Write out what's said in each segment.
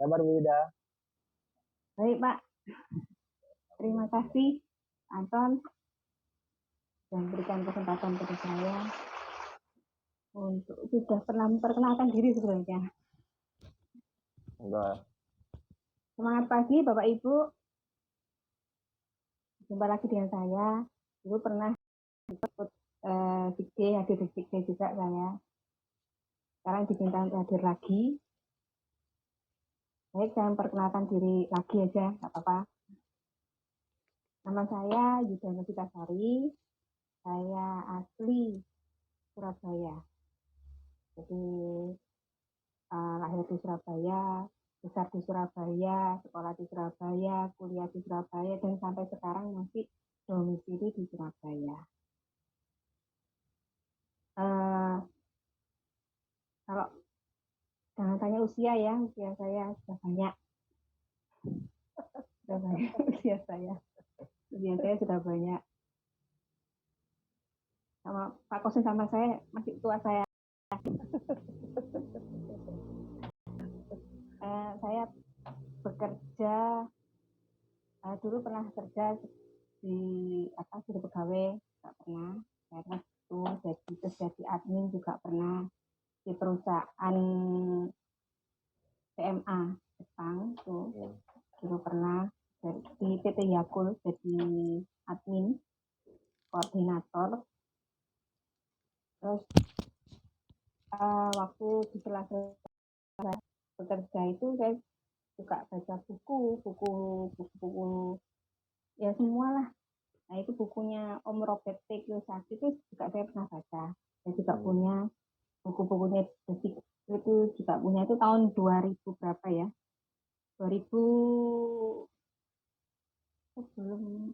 Kabar Bu Ida. Baik, Pak. Terima kasih, Anton, dan berikan kesempatan kepada saya untuk sudah pernah memperkenalkan diri sebenarnya. Enggak. Semangat pagi, Bapak Ibu. Jumpa lagi dengan saya. Dulu pernah ikut hadir di Fikde juga saya. Sekarang diminta untuk hadir lagi. Baik, saya memperkenalkan diri lagi aja, nggak apa-apa. Nama saya Yuda Novitasari. Saya asli Surabaya. Jadi lahir di Surabaya, besar di Surabaya, sekolah di Surabaya, kuliah di Surabaya, dan sampai sekarang masih domisili di Surabaya. Kalau jangan tanya usia ya, usia saya sudah banyak. Sudah banyak usia saya. Usia saya sudah banyak. Sama Pak Kosin sama saya masih tua saya. Saya bekerja, dulu pernah kerja di jadi pegawai, nggak pernah. Saya jadi admin juga pernah di perusahaan PMA Jepang tuh dulu pernah di PT Yakult jadi admin koordinator. Terus waktu di sela-sela bekerja itu saya suka baca buku ya semua lah. Nah itu bukunya Om Robert T. Kiyosaki itu juga saya pernah baca. Saya juga punya buku-bukunya itu juga punya itu tahun 2000 berapa ya? 2000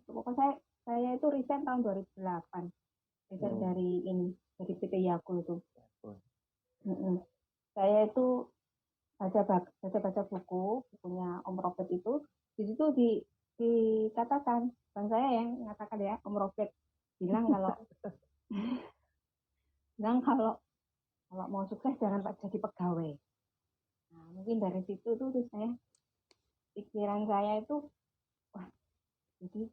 pokoknya saya itu resign tahun 2008. Resign dari PT Yakult itu. Saya itu baca bukunya Om Robert itu. Di situ dikatakan, bukan saya yang mengatakan ya, Om Robert bilang kalau mau sukses jangan jadi pegawai. Nah, mungkin dari situ tuh saya pikiran saya itu wah, jadi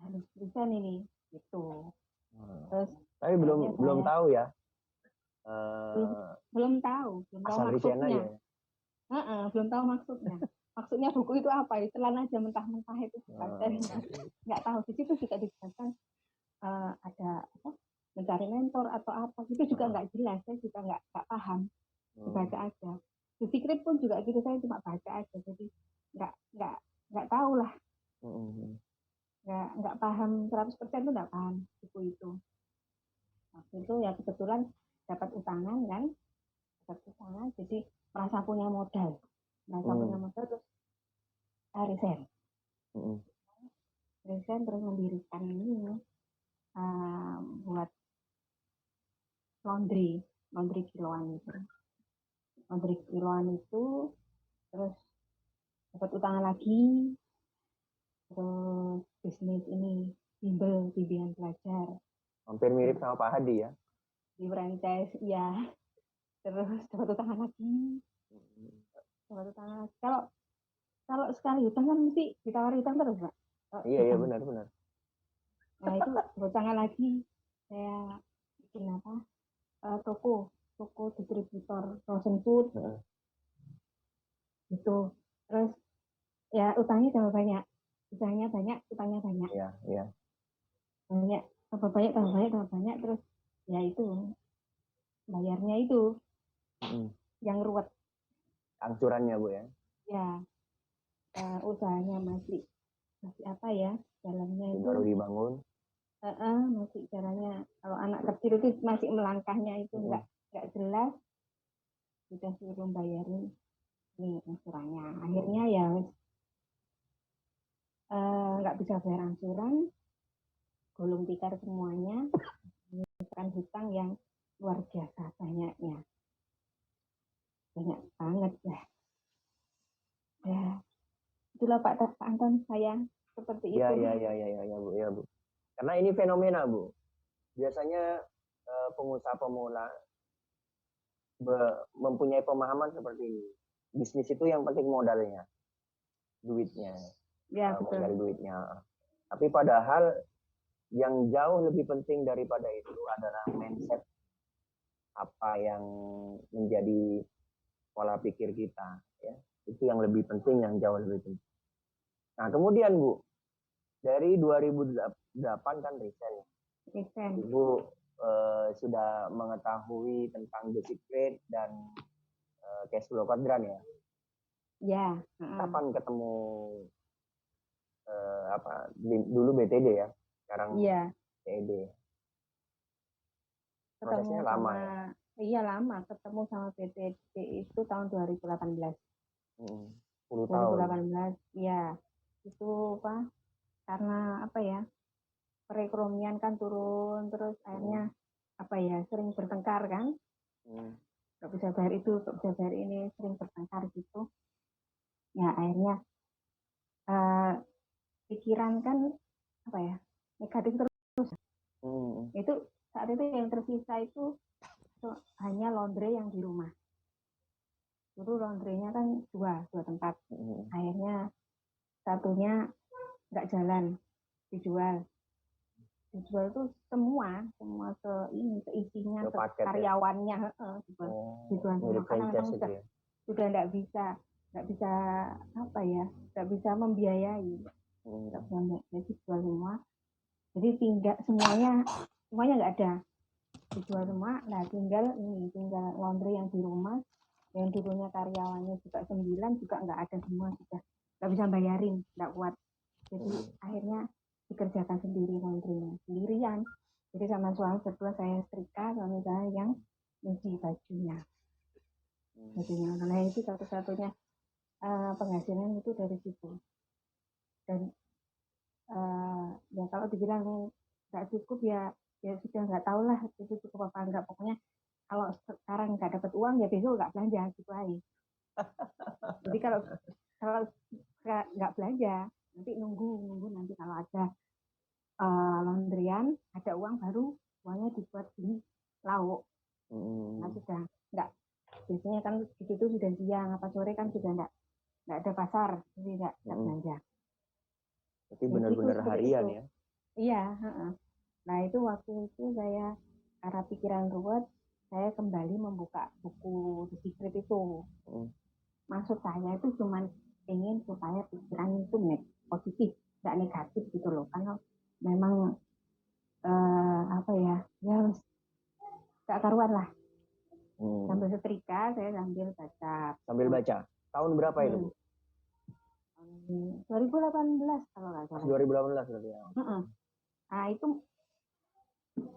harus resign ini gitu. Terus tapi belum tahu ya. Belum tahu maksudnya. Belum tahu maksudnya. Maksudnya buku itu apa? Telan aja mentah-mentah itu baca. Nggak tahu. Di situ juga dijelaskan ada apa? Mencari mentor atau apa. Itu juga nggak jelas. Saya juga nggak paham. Dibaca aja. Di Secret pun juga gitu. Saya cuma baca aja. Jadi nggak tahu lah. Nggak paham 100% itu nggak paham buku itu. Waktu itu ya kebetulan dapat utangan kan. Jadi merasa punya modal terus resign terus mendirikan ini buat laundry kiloan itu terus dapat utangan lagi, terus bisnis ini bimbingan pelajar, hampir mirip sama Pak Hadi ya, di franchise ya. Terus dapat utangan lagi. Kalau sekali hutang kan mesti ditawari hutang terus Pak. Iya benar. Nah itu utangan lagi, saya bikin toko distributor frozen food gitu. Terus ya utangnya tambah banyak, utangnya banyak. Iya. Tambah banyak terus ya itu bayarnya itu yang ruwet, angsurannya Bu ya. Ya usahanya masih apa ya, jalannya itu baru dibangun. Masih jalannya, kalau anak kecil itu masih melangkahnya itu nggak jelas, sudah suruh bayarin nih angsurannya. Akhirnya ya nggak bisa bayar angsuran, gulung tikar semuanya, menyelesaikan hutang yang luar biasa banyaknya, banyak banget ya. Ya itulah Pak Anton, saya seperti itu. Ya Bu. Karena ini fenomena Bu. Biasanya pengusaha pemula mempunyai pemahaman seperti ini. bisnis itu yang penting modalnya, duitnya, Ya, betul. modal duitnya. Tapi padahal yang jauh lebih penting daripada itu adalah mindset, apa yang menjadi pola pikir kita, ya. Itu yang lebih penting, yang jauh lebih penting. Nah, kemudian Bu, dari 2008 kan resign. Ibu sudah mengetahui tentang The Secret dan cash flow quadrant ya? Ya. Kapan ketemu dulu BTD ya, sekarang TED. Prosesnya lama ya? Iya lama, ketemu sama BTD itu tahun 2018. 10 tahun. 2018, ya. Itu apa? Karena apa ya? Perekonomian kan turun, terus akhirnya apa ya? Sering bertengkar kan? Gak bisa bayar itu, gak bisa bayar ini, sering bertengkar gitu. Ya akhirnya pikiran kan apa ya? Negatif terus. Itu saat itu yang tersisa itu hanya laundry yang di rumah. Dulu laundrynya kan dua tempat. Akhirnya satunya nggak jalan, dijual itu semua seisinya, karyawannya, dijual semua karena memang sudah nggak bisa apa ya, nggak bisa membiayai, jadi dijual semua. Jadi tinggal semuanya nggak ada, dijual semua. Nah tinggal laundry yang di rumah, yang dulunya karyawannya juga 9 juga nggak ada semua, sudah nggak bisa bayarin, nggak kuat. Jadi akhirnya dikerjakan sendiri laundrynya, sendirian. Jadi sama suami berdua, saya setrika, suami saya yang nyuci bajunya. Nah itu satu-satunya penghasilan itu dari situ. Dan ya kalau dibilang nggak cukup ya sudah nggak tahu lah itu cukup apa enggak. Pokoknya kalau sekarang nggak dapat uang ya besok nggak belanja gitu aja. Jadi kalau nggak belanja nanti nunggu nanti kalau ada laundryan, ada uang baru uangnya dibuat beli lauk. Nah sudah nggak, biasanya kan itu sudah siang apa sore kan sudah nggak ada pasar, jadi nggak belanja. Jadi benar-benar harian itu. Ya? Iya. Nah itu waktu itu saya karena pikiran ruwet, saya kembali membuka buku The Secret itu. Maksud saya itu cuma ingin supaya pikiran itu positif, nggak negatif gitu loh. Karena memang apa ya nggak karuan lah. Sambil setrika, saya sambil baca. Tahun berapa itu? 2018 kalau nggak salah. 2018 berarti ya. Nah itu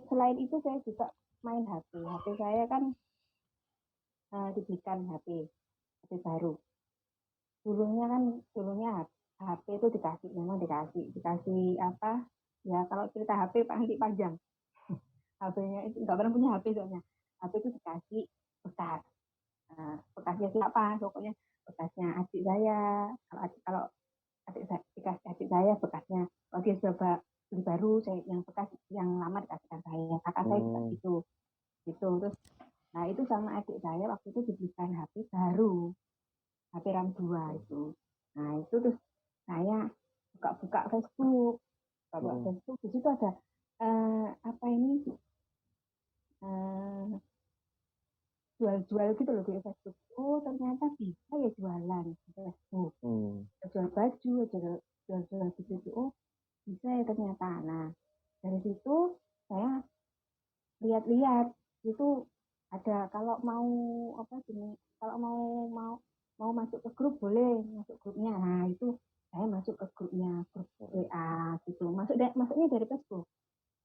selain itu saya juga main HP. HP saya kan dibelikan HP baru. Dulunya HP itu dikasih apa? Ya kalau cerita HP nanti panjang. HP-nya itu nggak pernah punya HP soalnya. HP itu dikasih bekas. Bekasnya siapa? Pokoknya bekasnya adik saya. Kalau adik saya bekasnya. Kalau dia sudah beli baru, yang bekas yang lama dikasihkan saya. Kakak saya juga gitu. Terus, nah itu sama adik saya waktu itu dibelikan HP baru, HP RAM 2 itu. Nah itu terus saya buka Facebook, di situ ada apa ini jual-jual gitu loh di Facebook. Oh ternyata bisa ya jualan di Facebook. Jual baju, jual gitu. Oh bisa ya ternyata. Nah dari situ saya lihat-lihat itu ada, kalau mau apa gini, kalau mau masuk ke grup boleh masuk grupnya. Nah itu saya masuk ke grup WA gitu, masuknya dari Facebook.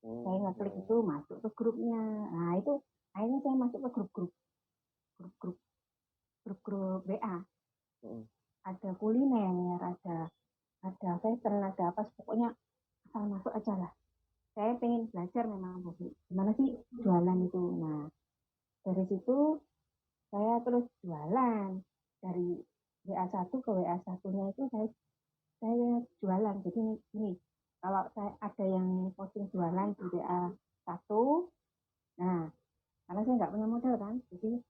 Saya ngeklik itu masuk ke grupnya. Nah itu akhirnya saya masuk ke grup WA. Ada kuliner, ada fashion, ada apa, pokoknya asal masuk aja lah. Saya pengen belajar memang gimana sih jualan itu. Nah dari situ saya terus jualan, dari WA1 ke WA1-nya itu saya jualan. Jadi ini kalau saya ada yang posting jualan di WA1, nah karena saya nggak punya modal kan, jadi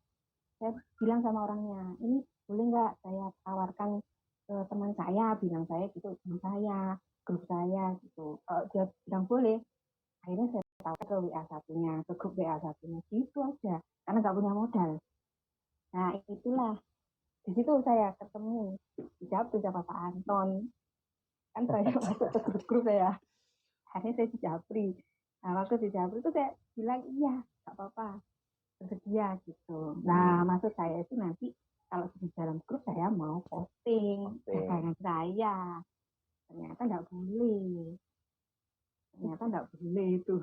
saya bilang sama orangnya, ini boleh nggak saya tawarkan ke teman saya, bilang saya gitu, teman saya, grup saya gitu. Kalau dia bilang boleh, akhirnya saya tawarkan ke WA satunya, ke grup WA satunya, gitu aja, karena nggak punya modal. Nah itulah, di situ saya ketemu, dijawab tuh sama Pak Anton, kan saya masuk ke grup-grup saya, akhirnya saya di Japri. Nah waktu di Japri itu saya bilang iya, nggak apa-apa, bersedia gitu. Nah, maksud saya itu nanti kalau di dalam grup saya mau posting dagangan saya. Ternyata nggak boleh. Ternyata nggak boleh itu.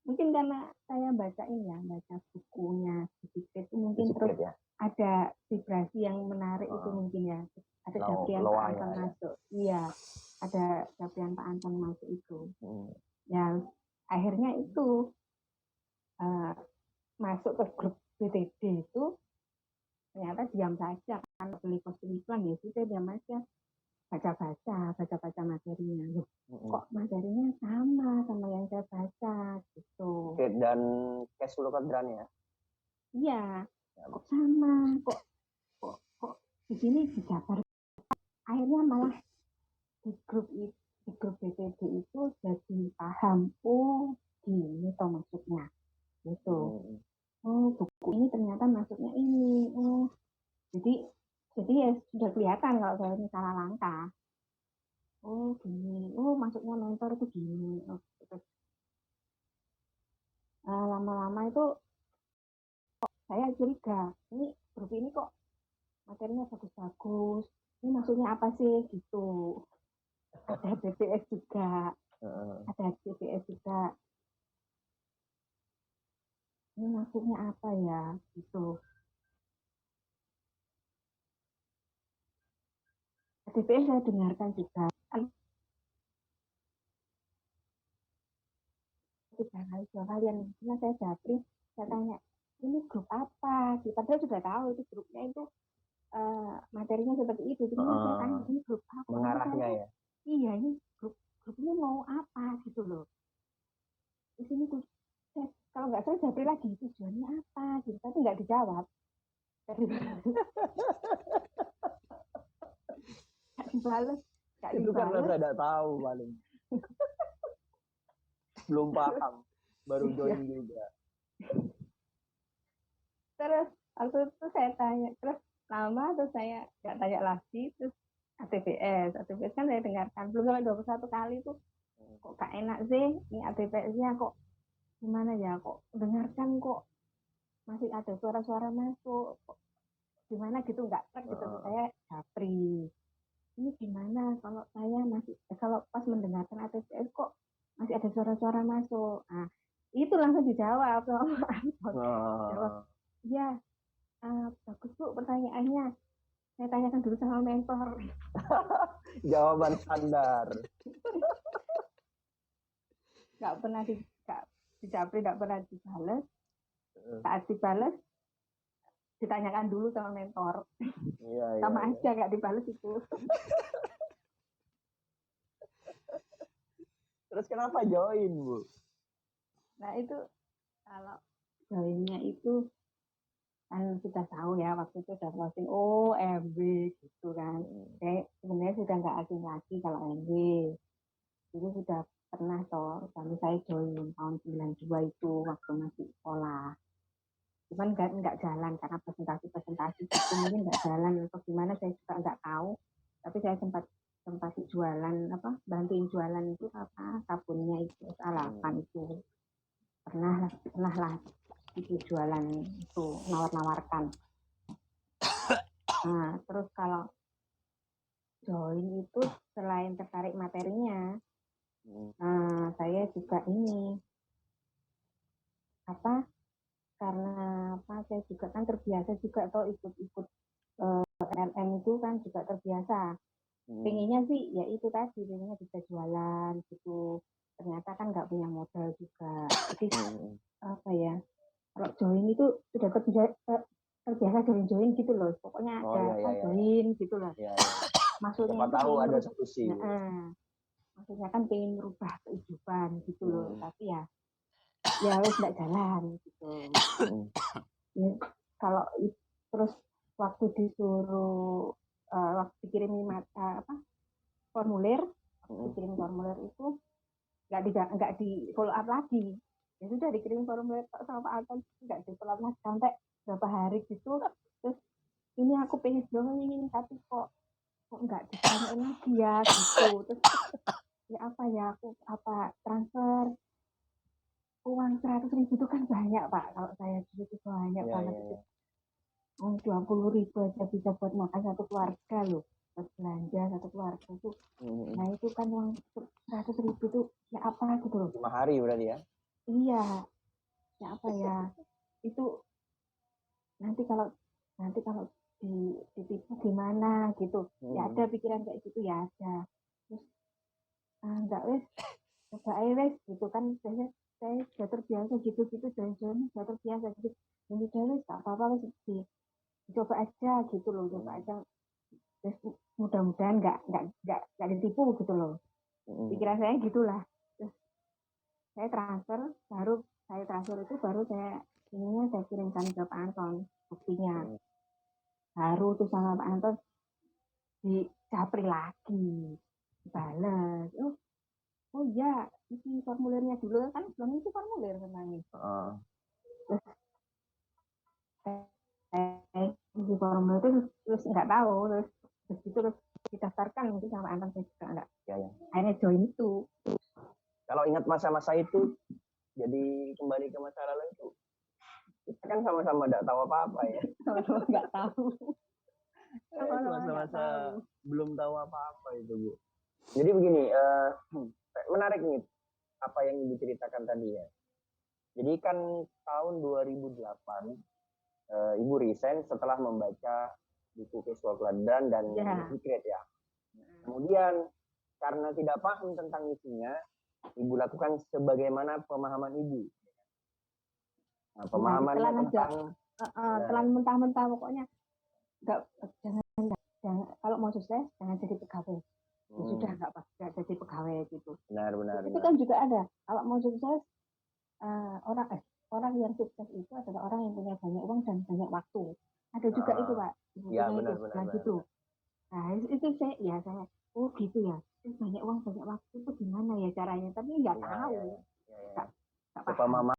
Mungkin karena saya bacain ya, baca bukunya sedikit itu mungkin terus ya? Ada vibrasi yang menarik itu mungkin ya. Ada Japrian Pak Anton masuk. Iya, ada Japrian Pak Anton masuk itu. Ya, akhirnya itu masuk ke grup BTD itu ternyata diam saja kan beli kostum iklan ya sudah diam aja baca materinya. Loh, kok materinya sama yang saya baca gitu. Oke, dan cash flow ya? Iya, kok sama, kok di sini dijabar. Akhirnya malah di grup BTD itu jadi paham, oh gini toh maksudnya gitu. Oh buku ini ternyata maksudnya ini, oh jadi ya sudah kelihatan kalau saya ini salah langkah. Oh gini, oh maksudnya mentor itu gini. Oh, terus lama-lama itu saya curiga, ini grup ini kok materinya bagus-bagus. Ini maksudnya apa sih gitu? Ada BPS juga, ada BPS juga. Ini maksudnya apa ya gitu? BPS saya dengarkan juga. Dua kalian, karena saya Japri, saya tanya, ini grup apa? Padahal sudah tahu itu grupnya itu materinya seperti itu. Cuma saya tanya, ini grup apa? Mengarahnya ya? Iya, ini grupnya mau apa gitu loh. Di sini tuh, kalau nggak salah Japri lagi, tujuannya apa? Gitu, tapi nggak dijawab. Nggak dibalas. Itu karena saya tidak tahu paling. Belum paham, baru join juga. Terus waktu itu saya tanya, terus lama terus saya nggak tanya lagi, terus ATPS kan saya dengarkan belum sampai 21 kali tuh, kok gak enak sih ini ATPS-nya, kok gimana ya, kok dengarkan kok masih ada suara-suara masuk, kok gimana gitu, nggak trek gitu. Saya Japri, ini gimana kalau saya masih kalau pas mendengarkan ATPS kok masih ada suara-suara masuk. Nah itu langsung dijawab sama Anton. Jawab, ya bagus Bu pertanyaannya, saya tanyakan dulu sama mentor. Jawaban standar. Nggak pernah di Japri, nggak pernah dibalas. Saat dibalas ditanyakan dulu sama mentor. Iya, sama aja nggak dibalas itu. Terus kenapa join Bu? Nah itu kalau joinnya itu kan sudah tahu ya, waktu itu sudah posting MB gitu kan. Saya sebenarnya sudah nggak asing lagi kalau MB. Jadi sudah pernah toh, kami saya join tahun 92 itu waktu masih sekolah. Cuman nggak jalan karena presentasi itu mungkin nggak jalan atau gimana, saya juga nggak tahu. Tapi saya sempat jualan bantuin jualan itu sabunnya itu alapan itu pernah lah itu jualan itu, nawar-nawarkan. Nah terus kalau join itu selain tertarik materinya, saya juga ini karena saya juga kan terbiasa juga atau ikut LM itu kan juga terbiasa. Pengennya sih ya itu tadi, pengennya bisa jualan gitu. Ternyata kan nggak punya modal juga. Jadi kalau join itu sudah terbiasa join gitu loh. Pokoknya ada join gitu loh. Maksudnya siapa tahu ada solusi. Maksudnya kan pengen merubah kehidupan gitu loh. Tapi ya harus nggak jalan gitu. Kalau terus waktu disuruh waktu dikirim formulir, dikirim formulir itu nggak di follow up lagi. Ya sudah dikirim formulir sama Pak Anton, nggak di follow up lagi sampai berapa hari gitu. Terus ini aku pengen banget ini, tapi kok nggak ditanyain lagi ya gitu. Terus ya apa ya, aku transfer uang 100.000 itu kan banyak Pak, kalau saya dulu itu banyak banget itu. 20.000 aja bisa buat makan satu keluarga loh, buat belanja satu keluarga itu. Nah itu kan uang 100.000 itu ya apa gitu loh. 5 hari berarti ya? Iya, ya apa ya, itu nanti kalau ditipu gimana gitu. Ya ada pikiran kayak gitu, ya ada. Terus enggak wes, coba wes gitu kan, saya sudah terbiasa gitu-gitu, jalan-jalan sudah terbiasa gitu. Ini wes tak apa-apa, wes dicoba aja gitu loh, coba aja. Terus mudah-mudahan nggak ditipu gitu loh. Pikiran saya gitulah. Terus saya transfer itu baru saya kirimkan ke Pak Anton buktinya. Baru tuh sama Pak Anton dicapri lagi, dibalas. Oh iya, isi formulirnya dulu, kan belum isi formulir sebenarnya. Terus isi formulir itu terus nggak tahu, terus didaftarkan mungkin sama Anton, saya juga nggak. Akhirnya join itu. Kalau ingat masa-masa itu, jadi kembali ke masa lalu itu, kita kan sama-sama nggak tahu apa-apa ya. Sama-sama nggak tahu. Masa-masa belum tahu apa-apa itu, Bu. Jadi begini, menarik nih apa yang Ibu ceritakan tadi ya. Jadi kan tahun 2008 Ibu resign setelah membaca buku Visual Teladan dan Secret ya. Kemudian karena tidak paham tentang isinya, Ibu lakukan sebagaimana pemahaman Ibu. Nah, pemahamannya tentang telan mentah-mentah, pokoknya jangan kalau mau sukses jangan jadi pegawai. Sudah nggak jadi pegawai gitu. Benar. Itu kan juga ada. Kalau mau sukses orang yang sukses itu adalah orang yang punya banyak uang dan banyak waktu. Ada juga itu Pak. Ya benar. Gitu. Nah itu saya gitu ya. Banyak uang banyak waktu itu gimana ya caranya? Tapi nggak tahu. Nggak paham.